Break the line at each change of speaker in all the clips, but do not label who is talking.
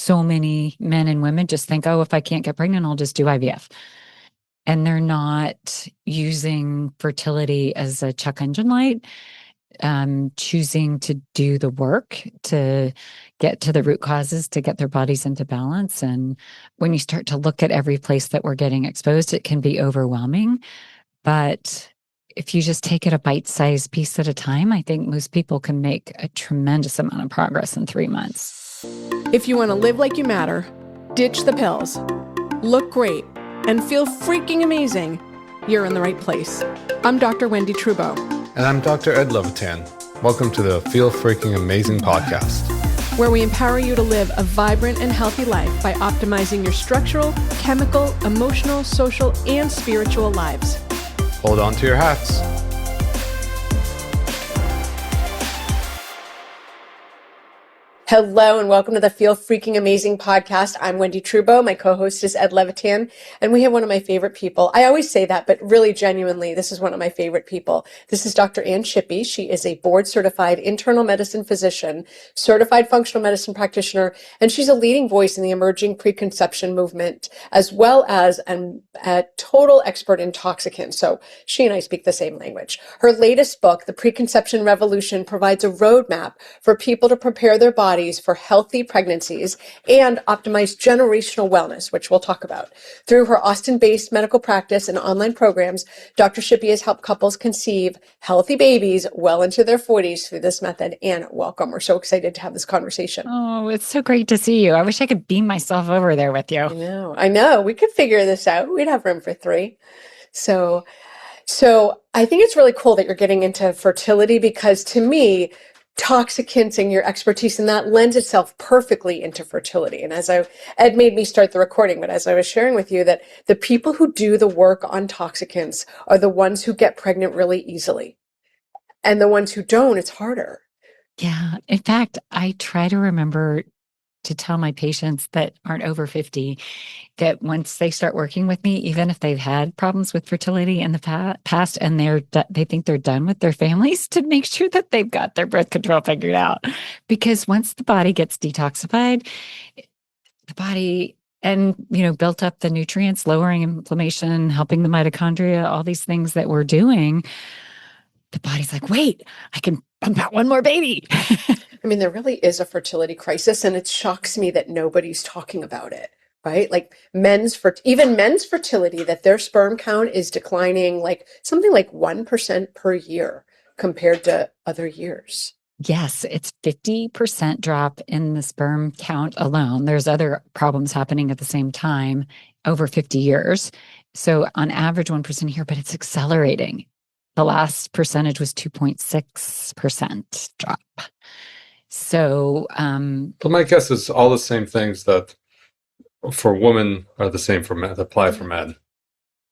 so many men and women just think, oh, if I can't get pregnant, I'll just do IVF. And they're not using fertility as a check engine light, choosing to do the work to get to the root causes, to get their bodies into balance. And when you start to look at every place that we're getting exposed, it can be overwhelming. But if you just take it a bite-sized piece at a time, I think most people can make a tremendous amount of progress in 3 months.
If you want to live like you matter, ditch the pills, look great, and feel freaking amazing, you're in the right place. I'm Dr. Wendy Trudeau.
And I'm Dr. Ed Levitan. Welcome to the Feel Freaking Amazing podcast,
where we empower you to live a vibrant and healthy life by optimizing your structural, chemical, emotional, social, and spiritual lives.
Hold on to your hats.
Hello and welcome to the Feel Freaking Amazing podcast. I'm Wendy Trudeau. My co-host is Ed Levitan, and we have one of my favorite people. I always say that, but really genuinely, this is one of my favorite people. This is Dr. Shippy. She is a board-certified internal medicine physician, certified functional medicine practitioner, and she's a leading voice in the emerging preconception movement, as well as a total expert in toxicants. So she and I speak the same language. Her latest book, The Preconception Revolution, provides a roadmap for people to prepare their bodies for healthy pregnancies and optimize generational wellness, which we'll talk about. Through her Austin-based medical practice and online programs, Dr. Shippy has helped couples conceive healthy babies well into their 40s through this method. And welcome. We're so excited to have this conversation.
Oh, it's so great to see you. I wish I could beam myself over there with you.
I know. We could figure this out. We'd have room for 3. So I think it's really cool that you're getting into fertility, because to me, toxicants and your expertise in that lends itself perfectly into fertility. And Ed made me start the recording, but as I was sharing with you, that the people who do the work on toxicants are the ones who get pregnant really easily. And the ones who don't, it's harder.
Yeah. In fact, I try to remember to tell my patients that aren't over 50 that once they start working with me, even if they've had problems with fertility in the past and they think they're done with their families, to make sure that they've got their birth control figured out. Because once the body gets detoxified, the body and, built up the nutrients, lowering inflammation, helping the mitochondria, all these things that we're doing, the body's like, wait, I can bump out one more baby.
I mean, there really is a fertility crisis, and it shocks me that nobody's talking about it, right? Like even men's fertility, that their sperm count is declining like something like 1% per year compared to other years.
Yes, it's 50% drop in the sperm count alone. There's other problems happening at the same time over 50 years. So on average, 1% a year, but it's accelerating. The last percentage was 2.6% drop. So,
But my guess is all the same things that for women are the same for men, apply for men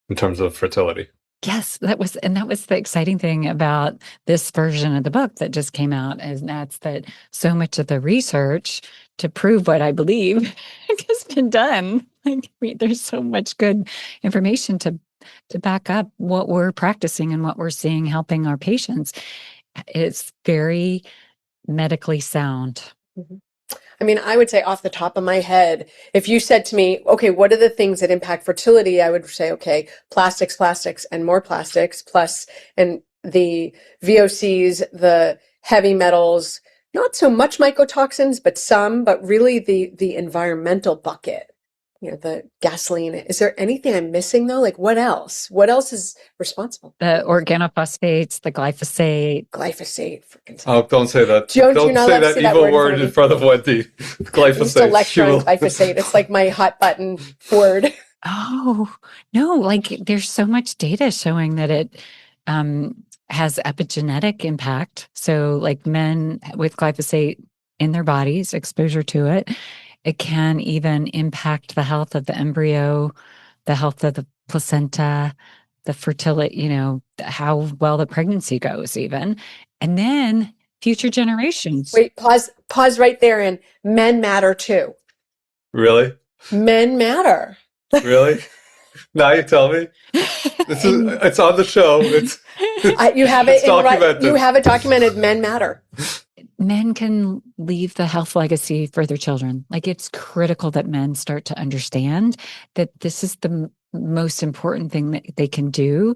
in terms of fertility.
Yes, that was the exciting thing about this version of the book that just came out, and that's that so much of the research to prove what I believe has been done. There's so much good information to back up what we're practicing and what we're seeing helping our patients. It's very medically sound.
Mm-hmm. I mean, I would say off the top of my head, if you said to me, okay, what are the things that impact fertility? I would say, okay, plastics, and more plastics, plus, and the VOCs, the heavy metals, not so much mycotoxins, but some, but really the environmental bucket. The gasoline. Is there anything I'm missing though? Like what else? What else is responsible?
The organophosphates, the glyphosate.
Oh, don't say that. Don't say that evil word in front of Wendy. Glyphosate.
Just a lecture on glyphosate. It's like my hot button word.
Oh, no. Like there's so much data showing that it has epigenetic impact. So like men with glyphosate in their bodies, exposure to it, it can even impact the health of the embryo, the health of the placenta, the fertility, how well the pregnancy goes even. And then future generations.
Wait, pause right there. And men matter too.
Really?
Men matter.
Really? Now you tell me. It's on the show. You have it documented. Men matter.
men can leave the health legacy for their children. Like, it's critical that men start to understand that this is the most important thing that they can do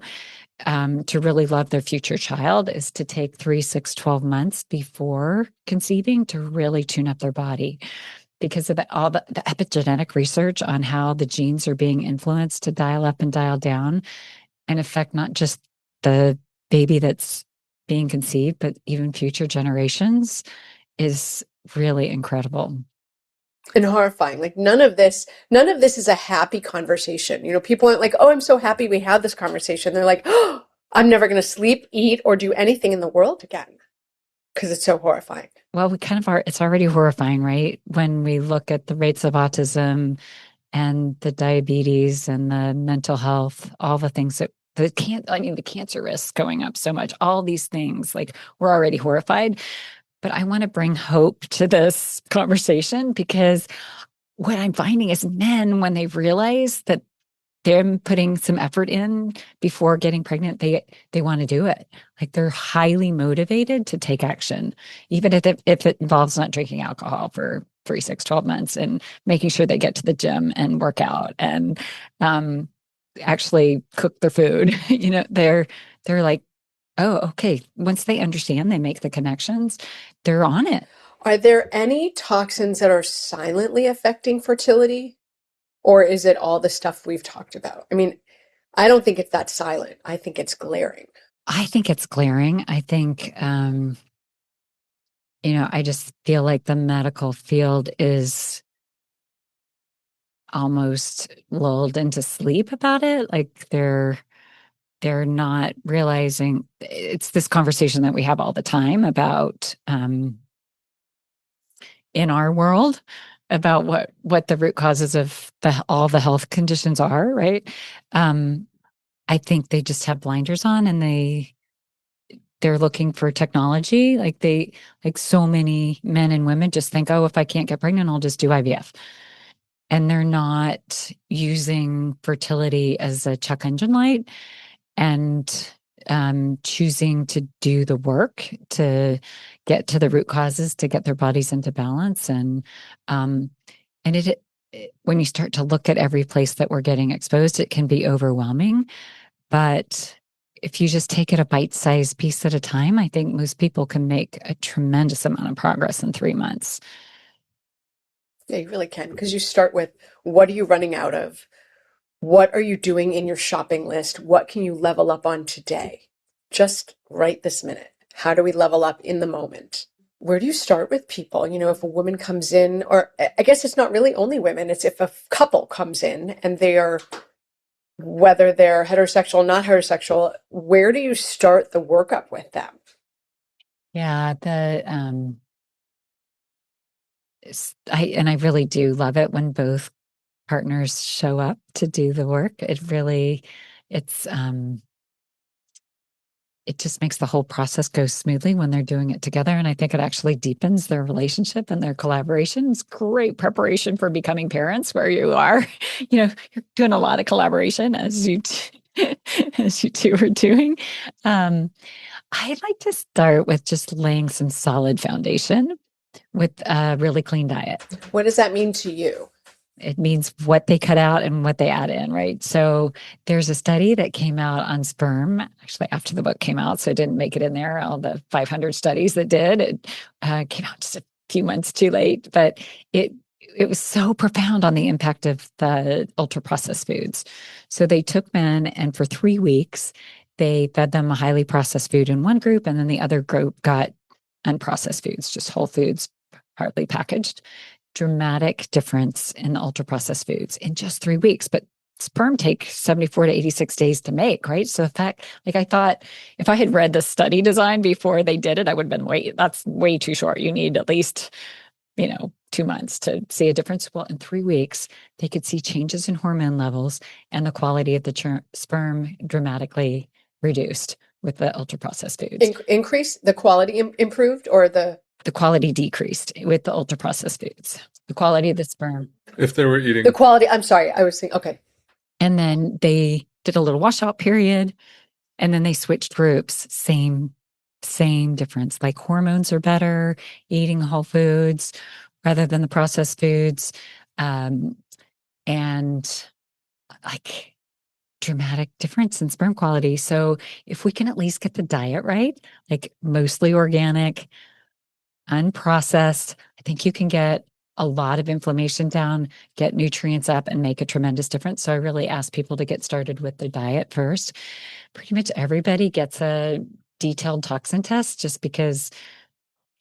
to really love their future child, is to take 3, 6, 12 months before conceiving to really tune up their body, because of all the epigenetic research on how the genes are being influenced to dial up and dial down and affect not just the baby that's being conceived, but even future generations, is really incredible.
And horrifying. Like none of this is a happy conversation. People aren't like, oh, I'm so happy we had this conversation. They're like, oh, I'm never going to sleep, eat, or do anything in the world again because it's so horrifying.
Well, we kind of are. It's already horrifying, right? When we look at the rates of autism and the diabetes and the mental health, all the things that the cancer risks going up so much, all these things, like, we're already horrified. But I want to bring hope to this conversation, because what I'm finding is men, when they realize that they're putting some effort in before getting pregnant, they want to do it. Like, they're highly motivated to take action, even if it involves not drinking alcohol for 3, 6, 12 months, and making sure they get to the gym and work out and actually cook their food. They're like, oh, okay. Once they understand, they make the connections, they're on it.
Are there any toxins that are silently affecting fertility? Or is it all the stuff we've talked about? I mean, I don't think it's that silent. I think it's glaring.
I think it's glaring. I think, I just feel like the medical field is almost lulled into sleep about it. Like, they're not realizing it's this conversation that we have all the time about, in our world, about what the root causes of all the health conditions are, right? I think they just have blinders on, and they're looking for technology. Like so many men and women just think, oh, if I can't get pregnant, I'll just do IVF. And they're not using fertility as a check engine light, and choosing to do the work to get to the root causes, to get their bodies into balance. And when you start to look at every place that we're getting exposed, it can be overwhelming. But if you just take it a bite-sized piece at a time, I think most people can make a tremendous amount of progress in 3 months.
Yeah, you really can, because you start with, what are you running out of? What are you doing in your shopping list? What can you level up on today? Just right this minute. How do we level up in the moment? Where do you start with people? If a woman comes in, or I guess it's not really only women, it's if a couple comes in and whether they're heterosexual, not heterosexual, where do you start the workup with them?
Yeah, I really do love it when both partners show up to do the work. It just makes the whole process go smoothly when they're doing it together. And I think it actually deepens their relationship and their collaboration. It's great preparation for becoming parents, where you are, you're doing a lot of collaboration, as you two are doing. I'd like to start with just laying some solid foundation with a really clean diet.
What does that mean to you?
It means what they cut out and what they add in, right? So there's a study that came out on sperm, actually after the book came out, so it didn't make it in there, all the 500 studies that did. It came out just a few months too late, but it was so profound on the impact of the ultra-processed foods. So they took men, and for 3 weeks, they fed them a highly processed food in one group, and then the other group got unprocessed foods, just whole foods, partly packaged. Dramatic difference in the ultra processed foods in just 3 weeks. But sperm take 74 to 86 days to make, right? So I thought, if I had read the study design before they did it, I would have been, that's way too short. You need at least, 2 months to see a difference. Well, in 3 weeks, they could see changes in hormone levels, and the quality of the sperm dramatically reduced with the ultra processed foods.
Increase the quality improved, or the
quality decreased with the ultra processed foods. The quality of the sperm.
If they were eating
the quality, I'm sorry, I was thinking, okay.
And then they did a little washout period, and then they switched groups, same same difference. Like hormones are better, eating whole foods rather than the processed foods. And like dramatic difference in sperm quality. So if we can at least get the diet right, like mostly organic, unprocessed, I think you can get a lot of inflammation down, get nutrients up, and make a tremendous difference. So I really ask people to get started with the diet first. Pretty much everybody gets a detailed toxin test just because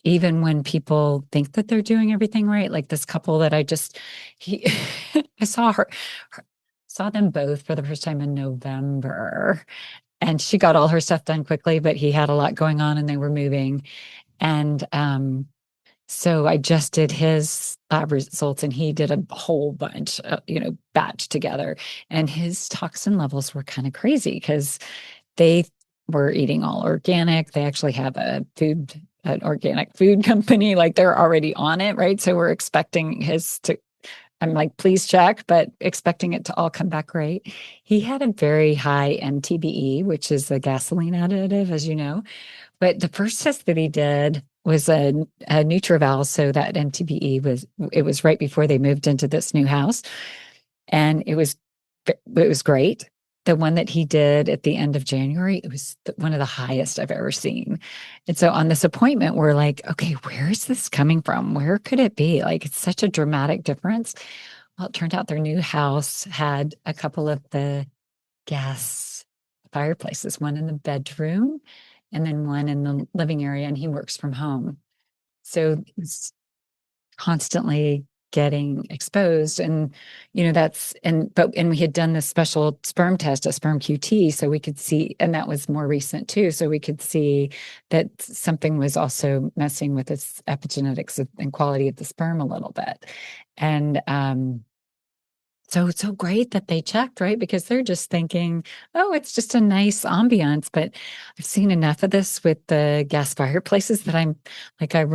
even when people think that they're doing everything right, like this couple that he, I saw them both for the first time in November, and she got all her stuff done quickly, but he had a lot going on and they were moving. And so I just did his lab results and he did a whole bunch, batch together. And his toxin levels were kind of crazy because they were eating all organic. They actually have an organic food company, like they're already on it, right? So we're expecting I'm like, please check, but expecting it to all come back great. He had a very high MTBE, which is a gasoline additive, as you know. But the first test that he did was a NutriVal. So that MTBE was right before they moved into this new house. And it was great. The one that he did at the end of January, it was one of the highest I've ever seen. And so on this appointment, we're like, okay, where is this coming from? Where could it be? Like, it's such a dramatic difference. Well, it turned out their new house had a couple of the gas fireplaces, one in the bedroom and then one in the living area, and he works from home. So he's constantly getting exposed. And, we had done this special sperm test, a sperm QT, so we could see, and that was more recent too. So we could see that something was also messing with its epigenetics and quality of the sperm a little bit. And, so it's so great that they checked, right? Because they're just thinking, oh, it's just a nice ambiance. But I've seen enough of this with the gas fireplaces that I'm like, I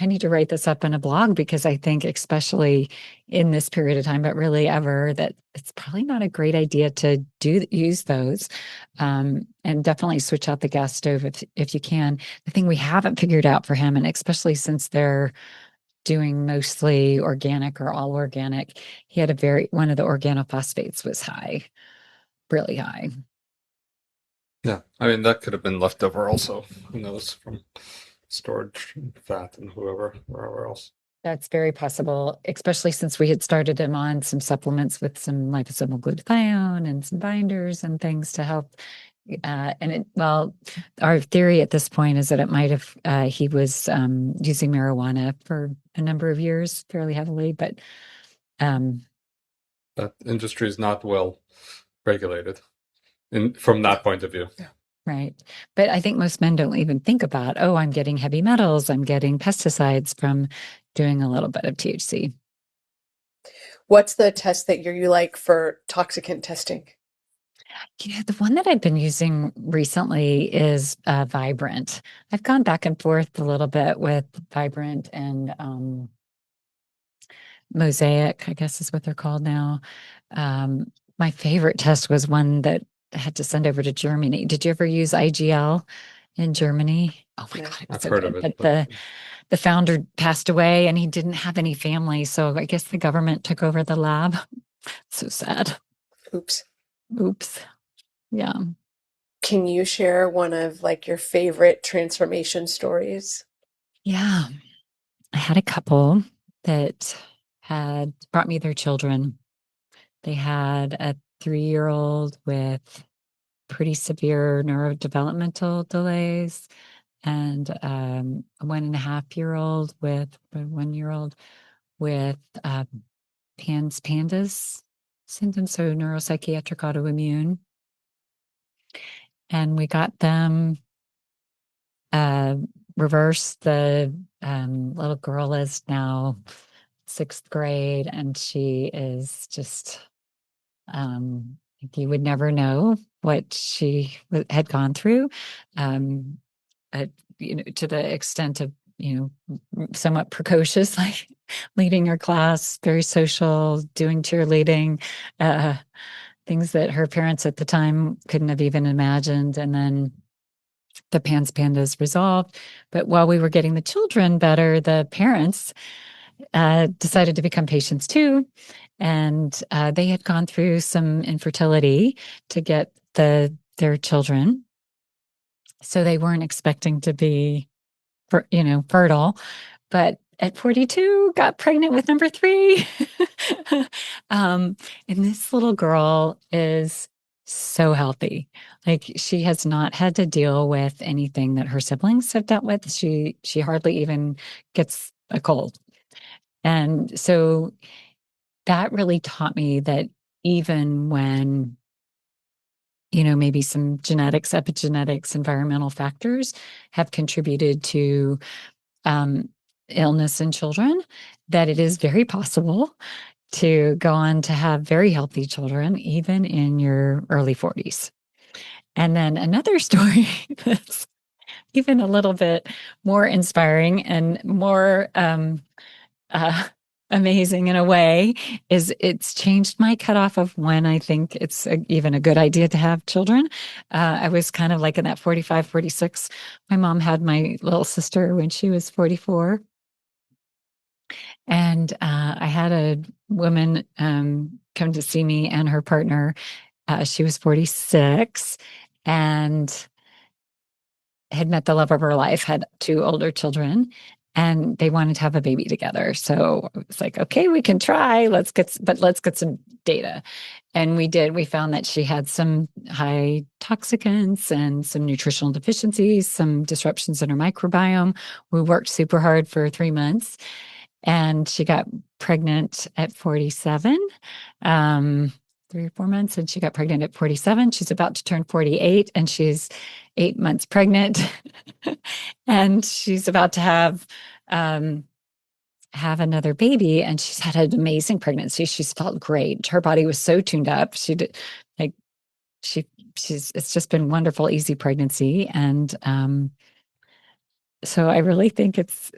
need to write this up in a blog because I think, especially in this period of time, but really ever, that it's probably not a great idea to use those. And definitely switch out the gas stove if you can. The thing we haven't figured out for him, and especially since they're doing mostly organic or all organic, he had one of the organophosphates was high, really high.
Yeah, I mean, that could have been left over also, who knows, from storage fat and wherever else.
That's very possible, especially since we had started him on some supplements with some liposomal glutathione and some binders and things to help. Our theory at this point is that it might have, he was using marijuana for a number of years fairly heavily, but
that industry is not well regulated from that point of view.
Yeah.
Right. But I think most men don't even think about, oh, I'm getting heavy metals, I'm getting pesticides from doing a little bit of THC.
What's the test that you like for toxicant testing?
The one that I've been using recently is Vibrant. I've gone back and forth a little bit with Vibrant and Mosaic, I guess is what they're called now. My favorite test was one that I had to send over to Germany. Did you ever use IGL in Germany? Oh my God, it was
I've
so
heard
good.
of it.
But the founder passed away and he didn't have any family. So I guess the government took over the lab. So sad.
Oops.
Yeah.
Can you share one of like your favorite transformation stories?
Yeah. I had a couple that had brought me their children. They had a 3-year-old with pretty severe neurodevelopmental delays and a 1.5-year-old with a 1-year-old with PANDAS syndrome, so neuropsychiatric autoimmune. And we got them reversed. The little girl is now 6th grade, and she is just, you would never know what she had gone through, to the extent of, somewhat precocious, like leading her class, very social, doing cheerleading, things that her parents at the time couldn't have even imagined. And then the PANS pandas resolved. But while we were getting the children better, the parents decided to become patients too. And they had gone through some infertility to get their children. So they weren't expecting to be, fertile. But at 42, got pregnant with number 3. And this little girl is so healthy. Like, she has not had to deal with anything that her siblings have dealt with. She hardly even gets a cold. And so that really taught me that even when, maybe some genetics, epigenetics, environmental factors have contributed to illness in children, that it is very possible to go on to have very healthy children, even in your early 40s. And then another story that's even a little bit more inspiring and more amazing in a way is it's changed my cutoff of when I think it's even a good idea to have children. I was kind of like in that 45, 46. My mom had my little sister when she was 44. And I had a woman come to see me and her partner. She was 46 and had met the love of her life, had 2 older children, and they wanted to have a baby together. So I was like, okay, we can try. Let's get some data. And we did. We found that she had some high toxicants and some nutritional deficiencies, some disruptions in her microbiome. We worked super hard for 3 months. And she got pregnant at 47, 3 or 4 months, and she got pregnant at 47. She's about to turn 48, and she's 8 months pregnant. And she's about to have another baby, and she's had an amazing pregnancy. She's felt great. Her body was so tuned up. It's just been wonderful, easy pregnancy. And so I really think it's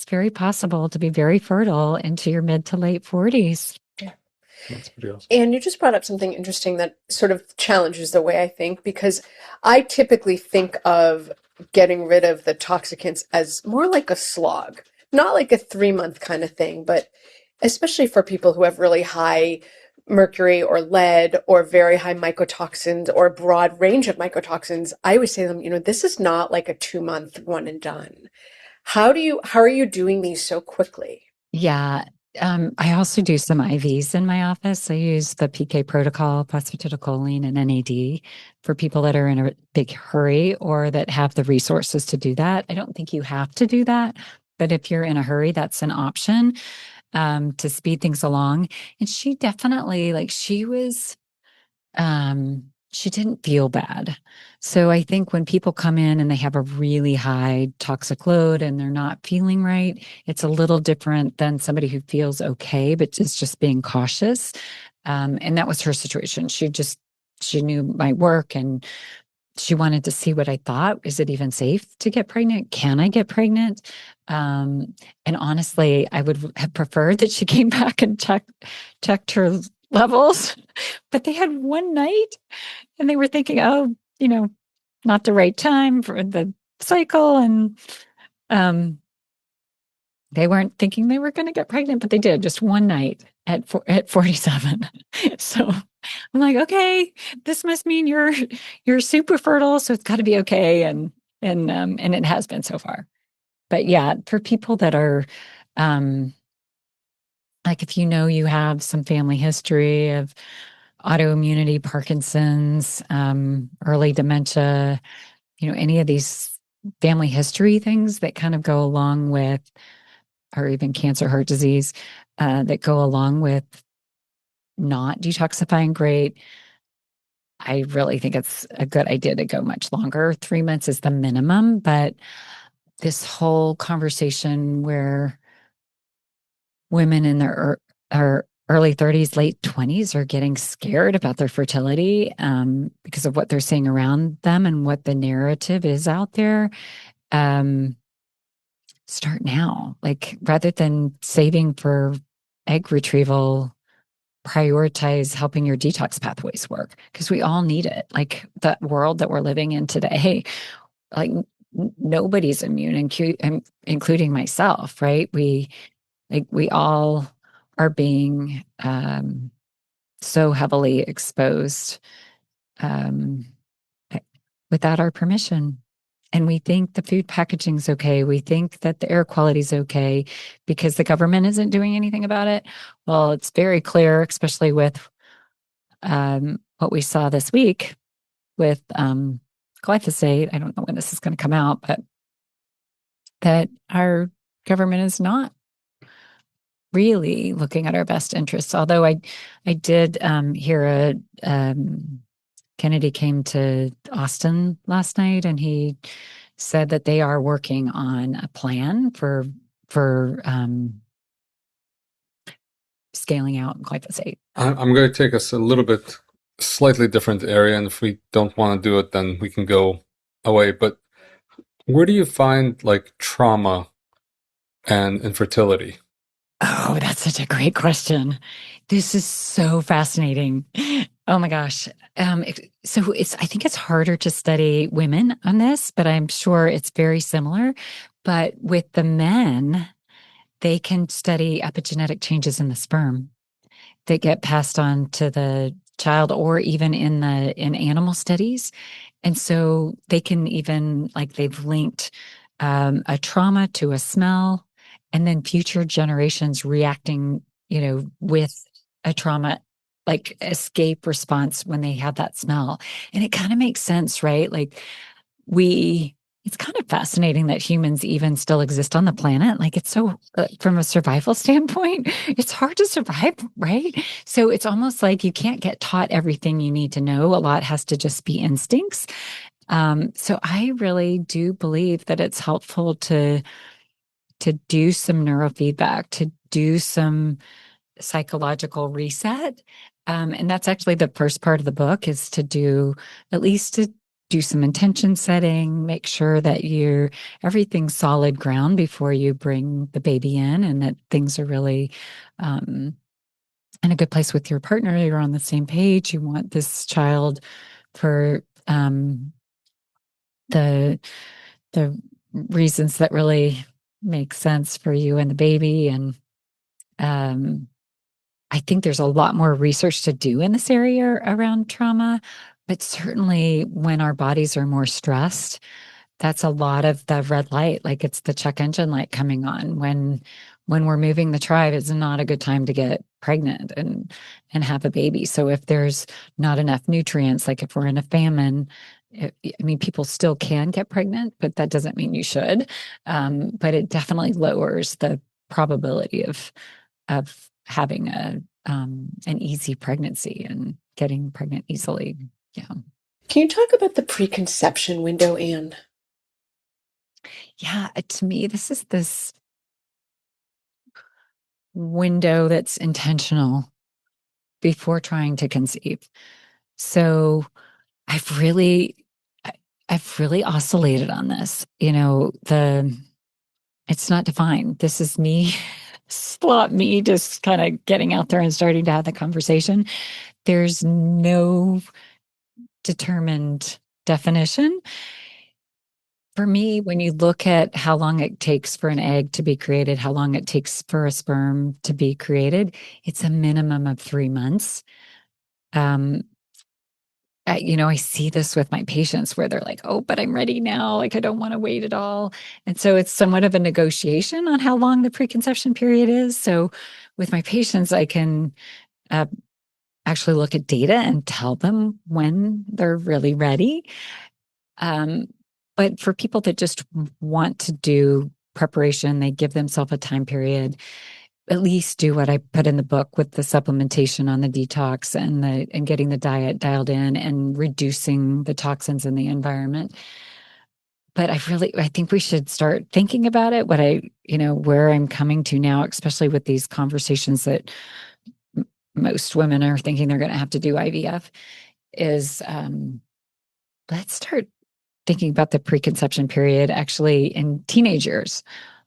very possible to be very fertile into your mid to late 40s.
Yeah.
That's pretty awesome.
And you just brought up something interesting that sort of challenges the way I think, because I typically think of getting rid of the toxicants as more like a slog, not like a 3-month kind of thing, but especially for people who have really high mercury or lead or very high mycotoxins or a broad range of mycotoxins, I always say to them, this is not like a 2-month one and done. How are you doing these so quickly?
Yeah. I also do some IVs in my office. I use the PK protocol, phosphatidylcholine and NAD for people that are in a big hurry or that have the resources to do that. I don't think you have to do that, but if you're in a hurry, that's an option to speed things along. And she definitely, she didn't feel bad. So I think when people come in and they have a really high toxic load and they're not feeling right, it's a little different than somebody who feels okay, but is just being cautious. And that was her situation. She knew my work and she wanted to see what I thought. Is it even safe to get pregnant? Can I get pregnant? And honestly, I would have preferred that she came back and checked her levels, but they had one night and they were thinking, not the right time for the cycle. And they weren't thinking they were going to get pregnant, but they did just one night at 47. So I'm like, okay, this must mean you're super fertile. So it's got to be okay. And it has been so far. But yeah, for people that are, like if you have some family history of autoimmunity, Parkinson's, early dementia, any of these family history things that kind of go along with, or even cancer, heart disease, that go along with not detoxifying great. I really think it's a good idea to go much longer. 3 months is the minimum, but this whole conversation where women in their early 30s, late 20s are getting scared about their fertility because of what they're seeing around them and what the narrative is out there. Start now, like rather than saving for egg retrieval prioritize helping your detox pathways work, because we all need it. Like the world that we're living in today, like nobody's immune, including myself, right? We all are being so heavily exposed without our permission. And we think the food packaging's okay. We think that the air quality's okay because the government isn't doing anything about it. Well, it's very clear, especially with what we saw this week with glyphosate. I don't know when this is going to come out, but that our government is not really looking at our best interests. Although I did hear Kennedy came to Austin last night, and he said that they are working on a plan for scaling out glyphosate.
I'm going to take us a little bit slightly different area, and if we don't want to do it, then we can go away. But where do you find like trauma and infertility?
Oh, that's such a great question. This is so fascinating. Oh my gosh. So I think it's harder to study women on this, but I'm sure it's very similar. But with the men, they can study epigenetic changes in the sperm that get passed on to the child, or even in animal studies. And so they can even, like, they've linked a trauma to a smell, and then future generations reacting, with a trauma, like escape response when they have that smell. And it kind of makes sense, right? Like it's kind of fascinating that humans even still exist on the planet. Like it's so, from a survival standpoint, it's hard to survive, right? So it's almost like you can't get taught everything you need to know. A lot has to just be instincts. So I really do believe that it's helpful to do some neurofeedback, to do some psychological reset. And that's actually the first part of the book, is to do some intention setting, make sure that everything's solid ground before you bring the baby in, and that things are really in a good place with your partner. You're on the same page. You want this child for the reasons that really make sense for you and the baby. And I think there's a lot more research to do in this area around trauma, but certainly when our bodies are more stressed, that's a lot of the red light. Like it's the check engine light coming on when we're moving the tribe. It's not a good time to get pregnant and have a baby. So if there's not enough nutrients, like if we're in a famine, people still can get pregnant, but that doesn't mean you should. But it definitely lowers the probability of having an easy pregnancy and getting pregnant easily. Yeah.
Can you talk about the preconception window, Anne?
Yeah, to me, this window that's intentional before trying to conceive. So I've really oscillated on this. It's not defined. This is me, me just kind of getting out there and starting to have the conversation. There's no determined definition. For me, when you look at how long it takes for an egg to be created, how long it takes for a sperm to be created, it's a minimum of 3 months. I see this with my patients where they're like, oh, but I'm ready now. Like, I don't want to wait at all. And so it's somewhat of a negotiation on how long the preconception period is. So with my patients, I can actually look at data and tell them when they're really ready. But for people that just want to do preparation, they give themselves a time period, at least do what I put in the book with the supplementation on the detox and getting the diet dialed in and reducing the toxins in the environment. But I think we should start thinking about it. Where I'm coming to now, especially with these conversations that most women are thinking they're going to have to do IVF, is let's start thinking about the preconception period actually in teenage years.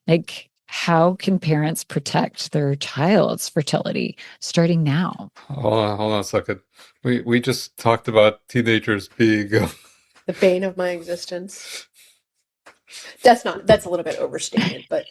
Like, how can parents protect their child's fertility starting now?
Hold on a second. We just talked about teenagers being
The bane of my existence. That's a little bit overstated, but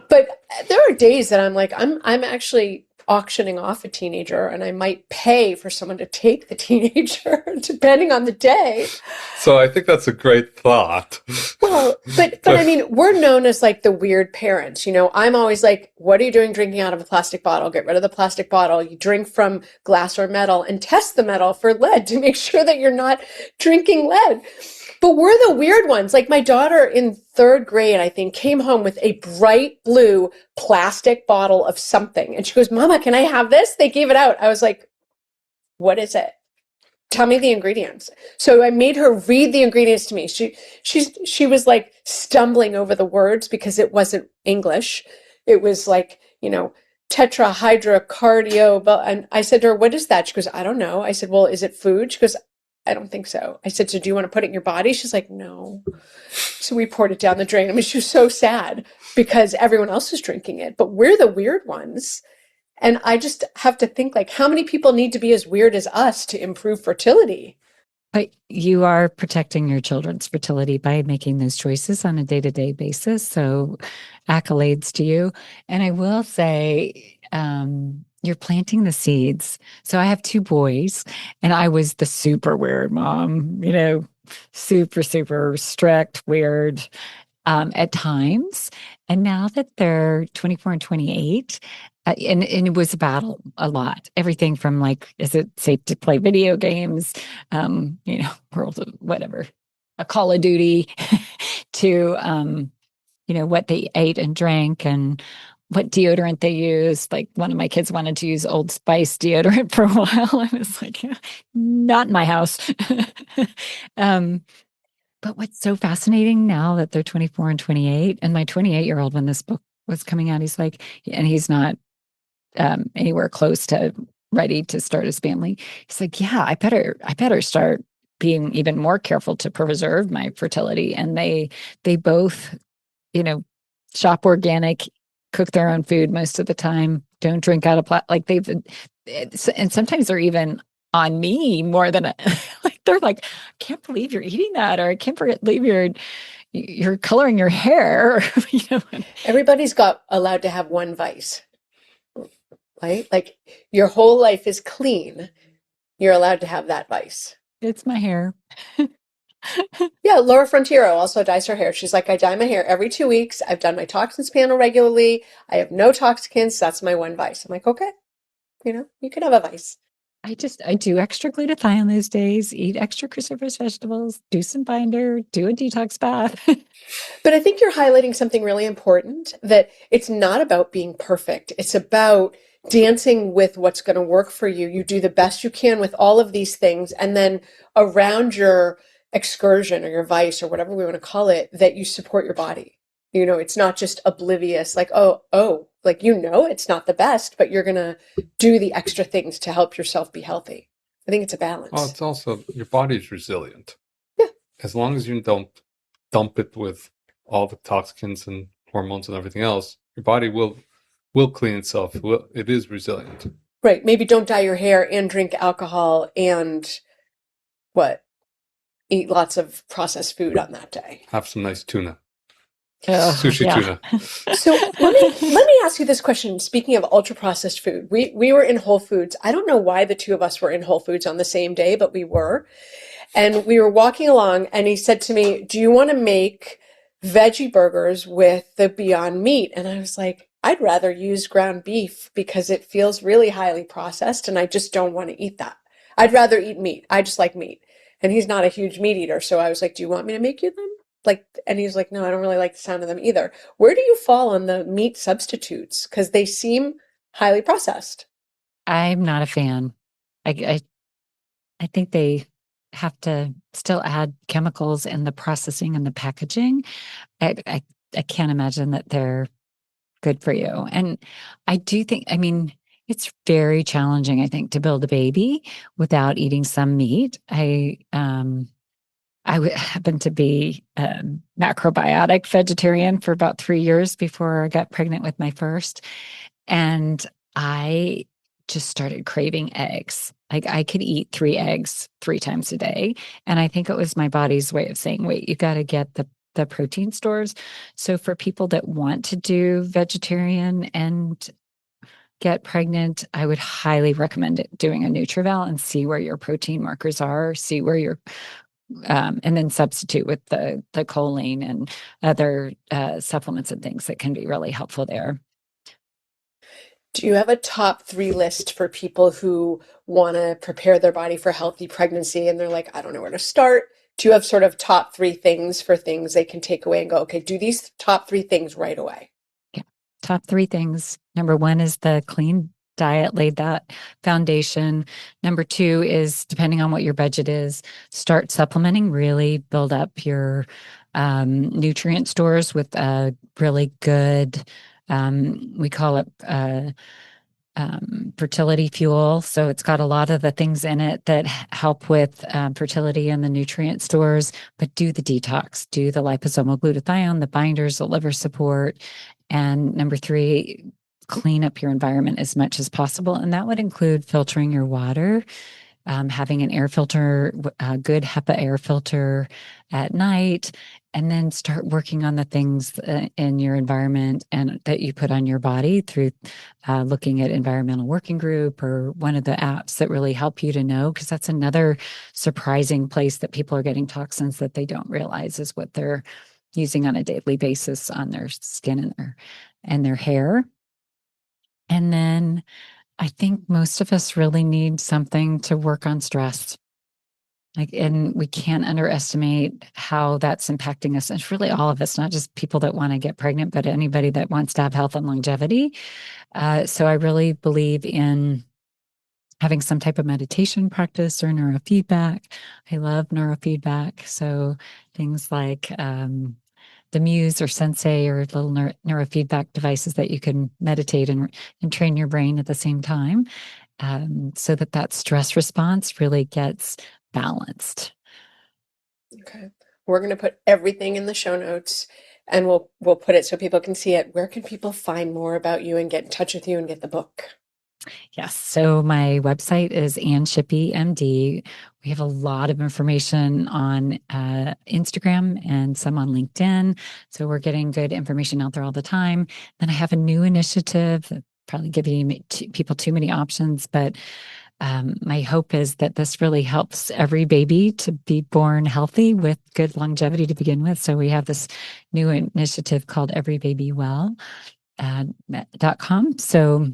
there are days that I'm like, I'm actually auctioning off a teenager, and I might pay for someone to take the teenager, depending on the day.
So I think that's a great thought.
Well, but I mean, we're known as like the weird parents. I'm always like, what are you doing drinking out of a plastic bottle? Get rid of the plastic bottle. You drink from glass or metal, and test the metal for lead to make sure that you're not drinking lead. But we're the weird ones. Like my daughter in 3rd grade, I think, came home with a bright blue plastic bottle of something. And she goes, Mama, can I have this? They gave it out. I was like, what is it? Tell me the ingredients. So I made her read the ingredients to me. She was like stumbling over the words because it wasn't English. It was like, tetrahydrocardio. And I said to her, what is that? She goes, I don't know. I said, well, is it food? She goes, I don't think so. I said, so do you want to put it in your body? She's like, no. So we poured it down the drain. I mean, she was so sad because everyone else was drinking it, but we're the weird ones. And I just have to think, like, how many people need to be as weird as us to improve fertility?
But you are protecting your children's fertility by making those choices on a day-to-day basis. So accolades to you. And I will say, you're planting the seeds. So I have 2 boys, and I was the super weird mom, super, super strict, weird at times. And now that they're 24 and 28, and it was a battle a lot. Everything from like, is it safe to play video games? World of whatever, a Call of Duty, to what they ate and drank and what deodorant they used. Like one of my kids wanted to use Old Spice deodorant for a while. I was like, not in my house. But what's so fascinating now that they're 24 and 28, and my 28-year-old, when this book was coming out, he's like, and he's not anywhere close to ready to start his family. He's like, yeah, I better start being even more careful to preserve my fertility. And they both, shop organic, cook their own food most of the time, don't drink out of and sometimes they're even on me more than like they're like, I can't believe you're eating that, or I can't believe you're coloring your hair.
Everybody's allowed to have one vice, right? Like your whole life is clean. You're allowed to have that vice.
It's my hair.
Yeah, Laura Frontiero also dyes her hair. She's like, I dye my hair every 2 weeks. I've done my toxins panel regularly. I have no toxicants. That's my one vice. I'm like, okay, you can have a vice.
I do extra glutathione those days, eat extra cruciferous vegetables, do some binder, do a detox bath.
But I think you're highlighting something really important, that it's not about being perfect. It's about dancing with what's going to work for you. You do the best you can with all of these things. And then around your excursion or your vice or whatever we want to call it, that you support your body. It's not just oblivious, like, oh, like, it's not the best, but you're going to do the extra things to help yourself be healthy. I think it's a balance.
Well, it's also, your body's resilient.
Yeah.
As long as you don't dump it with all the toxins and hormones and everything else, your body will clean itself. It is resilient.
Right. Maybe don't dye your hair and drink alcohol and eat lots of processed food on that day.
Have some nice tuna.
Sushi
tuna.
So let me ask you this question. Speaking of ultra processed food, we were in Whole Foods. I don't know why the two of us were in Whole Foods on the same day, but we were. And we were walking along, and he said to me, do you want to make veggie burgers with the Beyond Meat? And I was like, I'd rather use ground beef because it feels really highly processed, and I just don't want to eat that. I'd rather eat meat. I just like meat. And he's not a huge meat eater. So I was like, do you want me to make you them? And he's like, no, I don't really like the sound of them either. Where do you fall on the meat substitutes? Because they seem highly processed.
I'm not a fan. I think they have to still add chemicals in the processing and the packaging. I can't imagine that they're good for you. And I do think, it's very challenging, I think, to build a baby without eating some meat. I happened to be a macrobiotic vegetarian for about 3 years before I got pregnant with my first. And I just started craving eggs. Like I could eat 3 eggs 3 times a day. And I think it was my body's way of saying, wait, you got to get the protein stores. So for people that want to do vegetarian and get pregnant, I would highly recommend doing a NutriVal and see where your protein markers are, see where your and then substitute with the choline and other supplements and things that can be really helpful there.
Do you have a top 3 list for people who want to prepare their body for healthy pregnancy and they're like, I don't know where to start? Do you have sort of top 3 things for things they can take away and go, okay, do these top 3 things right away?
Yeah. Top 3 things. Number 1 is the clean diet, laid that foundation. Number 2 is, depending on what your budget is, start supplementing, really build up your nutrient stores with a really good, we call it fertility fuel. So it's got a lot of the things in it that help with fertility and the nutrient stores, but do the detox, do the liposomal glutathione, the binders, the liver support. And number 3, clean up your environment as much as possible. And that would include filtering your water, having an air filter, a good HEPA air filter at night, and then start working on the things in your environment and that you put on your body through looking at Environmental Working Group or one of the apps that really help you to know, because that's another surprising place that people are getting toxins that they don't realize is what they're using on a daily basis on their skin and their hair. And then I think most of us really need something to work on stress. And we can't underestimate how that's impacting us. And it's really all of us, not just people that want to get pregnant, but anybody that wants to have health and longevity. So I really believe in having some type of meditation practice or neurofeedback. I love neurofeedback. So things like the Muse or Sensei or little neurofeedback devices that you can meditate and train your brain at the same time, so that stress response really gets balanced.
Okay. We're going to put everything in the show notes and we'll put it so people can see it. Where can people find more about you and get in touch with you and get the book?
Yes. So my website is Ann Shippy, MD. We have a lot of information on Instagram and some on LinkedIn. So we're getting good information out there all the time. Then I have a new initiative, probably giving people too many options, but my hope is that this really helps every baby to be born healthy with good longevity to begin with. So we have this new initiative called everybabywell.com. So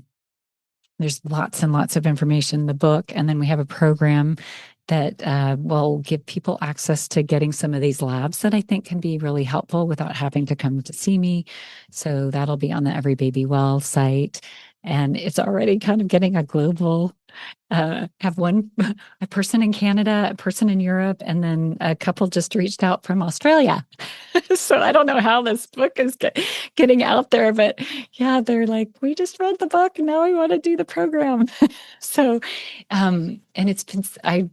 there's lots and lots of information in the book. And then we have a program that will give people access to getting some of these labs that I think can be really helpful without having to come to see me. So that'll be on the Every Baby Well site. And it's already kind of getting a global, have a person in Canada, a person in Europe, and then a couple just reached out from Australia. So I don't know how this book is getting out there, but yeah, they're like, we just read the book and now we want to do the program. So, and it's been, I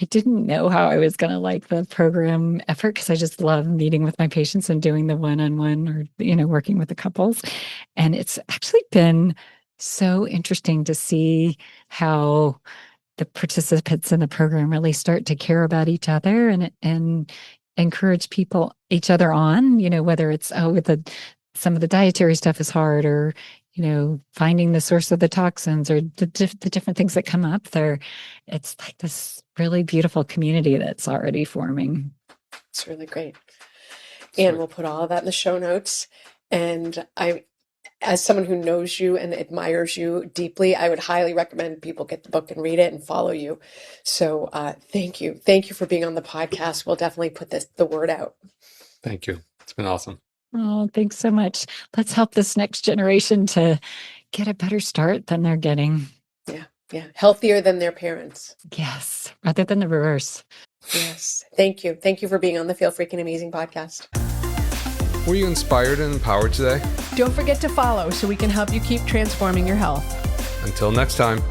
didn't know how I was going to like the program effort because I just love meeting with my patients and doing the one-on-one or, working with the couples. And it's actually been so interesting to see how the participants in the program really start to care about each other and encourage each other on, whether it's, some of the dietary stuff is hard or, finding the source of the toxins or the different things that come up there. It's like this really beautiful community that's already forming.
It's really great. And we'll put all of that in the show notes. And as someone who knows you and admires you deeply, I would highly recommend people get the book and read it and follow you. So thank you. Thank you for being on the podcast. We'll definitely put the word out.
Thank you. It's been awesome.
Oh, thanks so much. Let's help this next generation to get a better start than they're getting.
Yeah. Healthier than their parents.
Yes. Rather than the reverse.
Yes. Thank you. Thank you for being on the Feel Freaking Amazing podcast.
Were you inspired and empowered today?
Don't forget to follow so we can help you keep transforming your health.
Until next time.